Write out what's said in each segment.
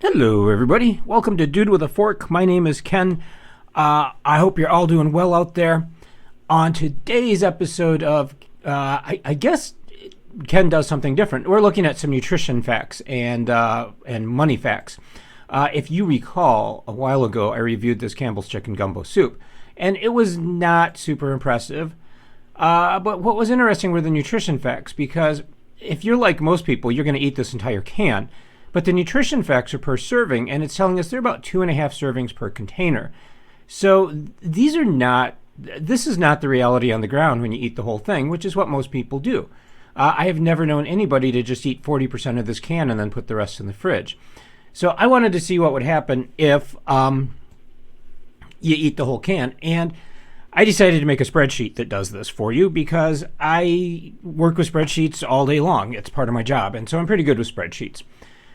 Hello, everybody. Welcome to Dude with a Fork. My name is Ken. I hope you're all doing well out there. On today's episode of, I guess Ken does something different. We're looking at some nutrition facts and money facts. If you recall, a while ago, I reviewed this Campbell's Chicken Gumbo soup, and it was not super impressive. But what was interesting were the nutrition facts, because if you're like most people, you're going to eat this entire can. But the nutrition facts are per serving, and it's telling us they're about 2.5 servings per container. So this is not the reality on the ground when you eat the whole thing, which is what most people do. I have never known anybody to just eat 40% of this can and then put the rest in the fridge. So I wanted to see what would happen if you eat the whole can. And I decided to make a spreadsheet that does this for you because I work with spreadsheets all day long. It's part of my job, and so I'm pretty good with spreadsheets.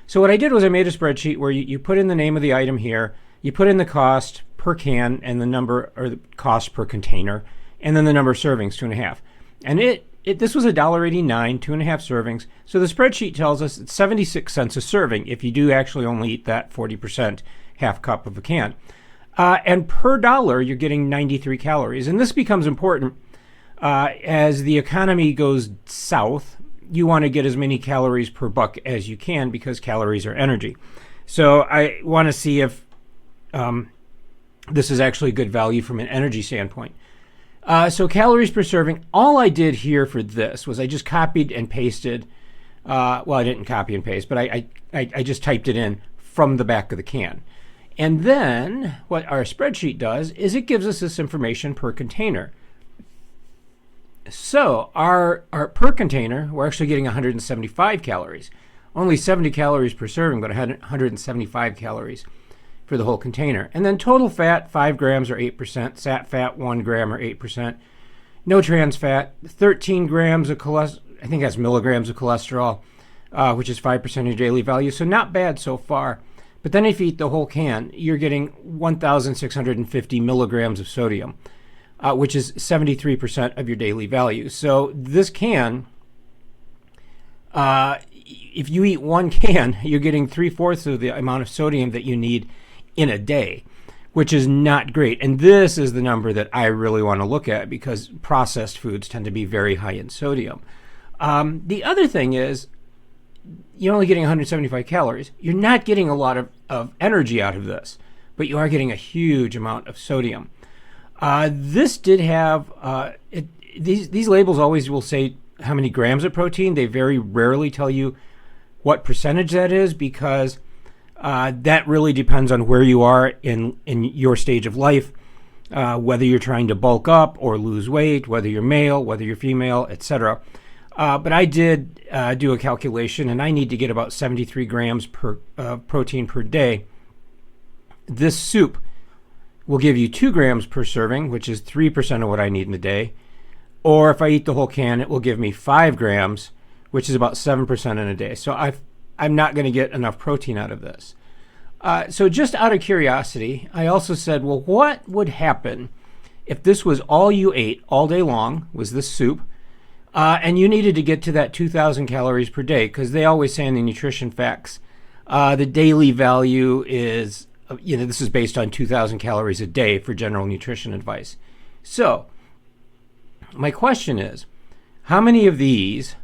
So what I did was I made a spreadsheet where you put in the name of the item here, you put in the cost per can and the number, or the cost per container, and then the number of servings, 2.5. And this was $1.89, 2.5 servings. So the spreadsheet tells us it's 76 cents a serving if you do actually only eat that 40% half cup of a can. And per dollar, you're getting 93 calories. And this becomes important as the economy goes south. You want to get as many calories per buck as you can because calories are energy. So I want to see if this is actually good value from an energy standpoint. So calories per serving, all I did here for this was I just copied and pasted. Well, I didn't copy and paste, but I just typed it in from the back of the can. And then what our spreadsheet does is it gives us this information per container. So our per container, we're actually getting 175 calories. Only 70 calories per serving, but 175 calories for the whole container. And then total fat, 5 grams or 8%. Sat fat, 1 gram or 8%. No trans fat, 13 grams of cholesterol. I think that's milligrams of cholesterol, which is 5% of your daily value. So not bad so far. But then if you eat the whole can, you're getting 1,650 milligrams of sodium. Which is 73% of your daily value. So this can, if you eat one can, you're getting 3/4 of the amount of sodium that you need in a day, which is not great. And this is the number that I really want to look at because processed foods tend to be very high in sodium. The other thing is you're only getting 175 calories. You're not getting a lot of energy out of this, but you are getting a huge amount of sodium. This did have, these labels always will say how many grams of protein. They very rarely tell you what percentage that is because that really depends on where you are in your stage of life, whether you're trying to bulk up or lose weight, whether you're male, whether you're female, etc. But I did do a calculation, and I need to get about 73 grams per protein per day. This soup will give you 2 grams per serving, which is 3% of what I need in a day. Or if I eat the whole can, it will give me 5 grams, which is about 7% in a day. So I'm not going to get enough protein out of this. So just out of curiosity, I also said, well, what would happen if this was all you ate all day long, was this soup, and you needed to get to that 2,000 calories per day? Because they always say in the nutrition facts, the daily value is, this is based on 2,000 calories a day for general nutrition advice. So my question is, how many of these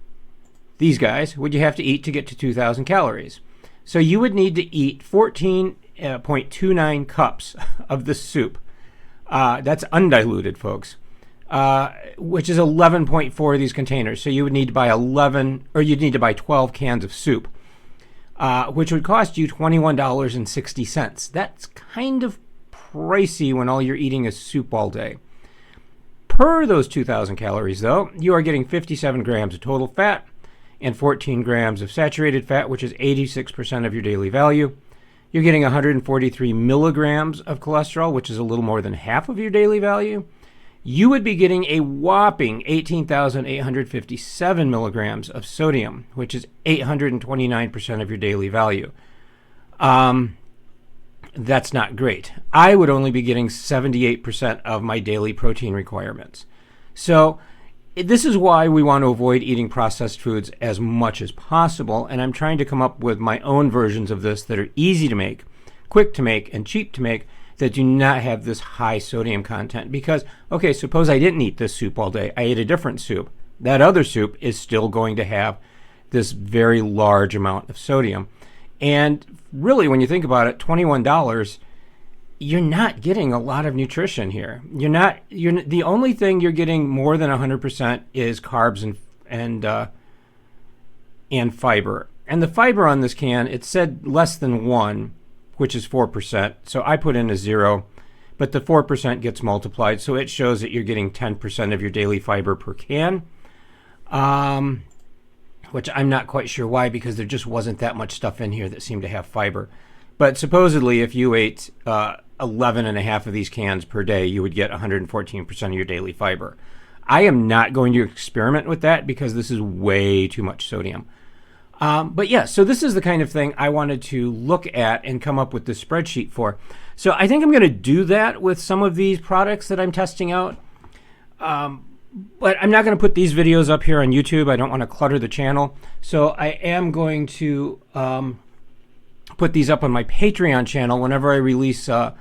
guys would you have to eat to get to 2,000 calories? So you would need to eat 14.29 cups of this soup. That's undiluted, folks, which is 11.4 of these containers. So you would need to buy you'd need to buy 12 cans of soup. Which would cost you $21.60. That's kind of pricey when all you're eating is soup all day. Per those 2,000 calories, though, you are getting 57 grams of total fat and 14 grams of saturated fat, which is 86% of your daily value. You're getting 143 milligrams of cholesterol, which is a little more than half of your daily value. You would be getting a whopping 18,857 milligrams of sodium, which is 829% of your daily value. That's not great. I would only be getting 78% of my daily protein requirements. So this is why we want to avoid eating processed foods as much as possible. And I'm trying to come up with my own versions of this that are easy to make, quick to make, and cheap to make, that do not have this high sodium content. Because, okay, suppose I didn't eat this soup all day. I ate a different soup. That other soup is still going to have this very large amount of sodium. And really, when you think about it, $21, you're not getting a lot of nutrition here. You're the only thing you're getting more than 100% is carbs and fiber. And the fiber on this can, it said less than 1, which is 4%. So I put in a 0, but the 4% gets multiplied. So it shows that you're getting 10% of your daily fiber per can, which I'm not quite sure why, because there just wasn't that much stuff in here that seemed to have fiber. But supposedly, if you ate 11 and a half of these cans per day, you would get 114% of your daily fiber. I am not going to experiment with that because this is way too much sodium. But yeah, so this is the kind of thing I wanted to look at and come up with this spreadsheet for. So I think I'm going to do that with some of these products that I'm testing out. But I'm not going to put these videos up here on YouTube. I don't want to clutter the channel. So I am going to put these up on my Patreon channel. Whenever I release a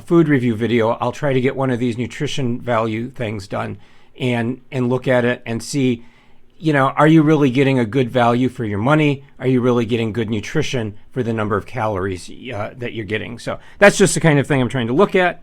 food review video, I'll try to get one of these nutrition value things done and look at it and see, are you really getting a good value for your money? Are you really getting good nutrition for the number of calories that you're getting? So that's just the kind of thing I'm trying to look at.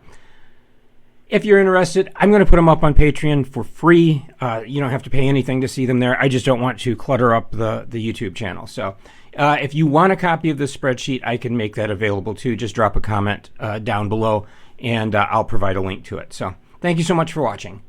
If you're interested, I'm going to put them up on Patreon for free. You don't have to pay anything to see them there. I just don't want to clutter up the YouTube channel. So if you want a copy of this spreadsheet, I can make that available too. Just drop a comment down below, and I'll provide a link to it. So thank you so much for watching.